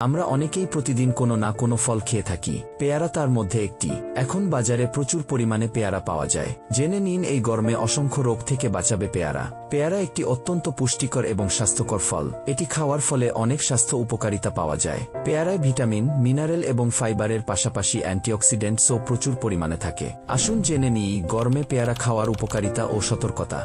আমরা অনেকেই প্রতিদিন কোনো না কোনো ফল খেয়ে থাকি, পেয়ারা তার মধ্যে একটি। এখন বাজারে প্রচুর পরিমাণে পেয়ারা পাওয়া যায়। জেনে নিন এই গরমে অসংখ্য রোগ থেকে বাঁচাবে পেয়ারা। পেয়ারা একটি অত্যন্ত পুষ্টিকর এবং স্বাস্থ্যকর ফল। এটি খাওয়ার ফলে অনেক স্বাস্থ্য উপকারিতা পাওয়া যায়। পেয়ারায় ভিটামিন, মিনারেল এবং ফাইবারের পাশাপাশি অ্যান্টিঅক্সিডেন্টসও প্রচুর পরিমাণে থাকে। আসুন জেনে নিই গরমে পেয়ারা খাওয়ার উপকারিতা ও সতর্কতা।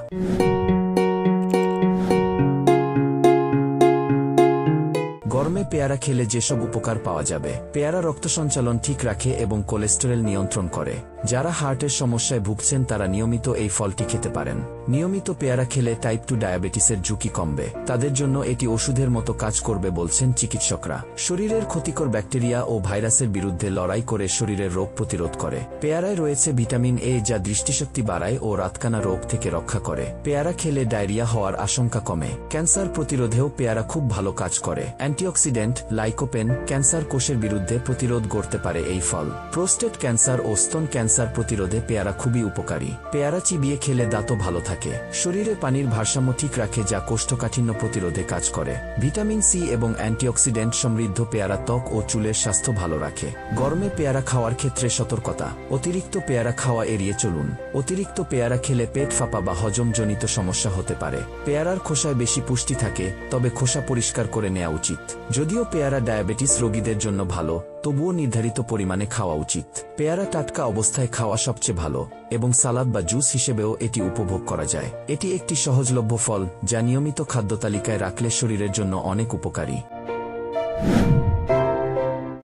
গরমে পেয়ারা খেলে যেসব উপকার পাওয়া যাবে। পেয়ারা রক্ত সঞ্চালন ঠিক রাখে এবং কোলেস্টেরল নিয়ন্ত্রণ করে। যারা হার্টের সমস্যায় ভুগছেন তারা নিয়মিত এই ফলটি খেতে পারেন। নিয়মিত পেয়ারা খেলে টাইপ 2 ডায়াবেটিসের ঝুঁকি কমবে। তাদের জন্য এটি ওষুধের মতো কাজ করবে বলছেন চিকিৎসকরা। শরীরের ক্ষতিকর ব্যাকটেরিয়া ও ভাইরাসের বিরুদ্ধে লড়াই করে শরীরের রোগ প্রতিরোধ করে। পেয়ারায় রয়েছে ভিটামিন এ, যা দৃষ্টিশক্তি বাড়ায় ও রাতকানা রোগ থেকে রক্ষা করে। পেয়ারা খেলে ডায়রিয়া হওয়ার আশঙ্কা কমে। ক্যান্সার প্রতিরোধেও পেয়ারা খুব ভালো কাজ করে। অ্যান্টিঅক্সিডেন্ট লাইকোপেন ক্যান্সার কোষের বিরুদ্ধে প্রতিরোধ গড়তে পারে এই ফল। প্রোস্টেট ক্যান্সার ও স্তন ক্যান্সার প্রতিরোধে পেয়ারা খুবই উপকারী। পেয়ারা চিবিয়ে খেলে দাঁতও ভালো থাকে। শরীরে পানির ভারসাম্য ঠিক রাখে, যা কোষ্ঠকাঠিন্য প্রতিরোধে কাজ করে। ভিটামিন সি এবং অ্যান্টিঅক্সিডেন্ট সমৃদ্ধ পেয়ারা ত্বক ও চুলের স্বাস্থ্য ভালো রাখে। গরমে পেয়ারা খাওয়ার ক্ষেত্রে সতর্কতা। অতিরিক্ত পেয়ারা খাওয়া এড়িয়ে চলুন। অতিরিক্ত পেয়ারা খেলে পেট ফাঁপা বা হজমজনিত সমস্যা হতে পারে। পেয়ারার খোসায় বেশি পুষ্টি থাকে, তবে খোসা পরিষ্কার করে নেওয়া উচিত। যদিও পেয়ারা ডায়াবেটিস রোগীদের জন্য ভালো, তবুও নির্ধারিত পরিমাণে খাওয়া উচিত। পেয়ারা টাটকা অবস্থায় খাওয়া সবচেয়ে ভালো, এবং সালাদ বা জুস হিসেবেও এটি উপভোগ করা যায়। এটি একটি সহজলভ্য ফল, যা নিয়মিত খাদ্য তালিকায় রাখলে শরীরের জন্য অনেক উপকারী।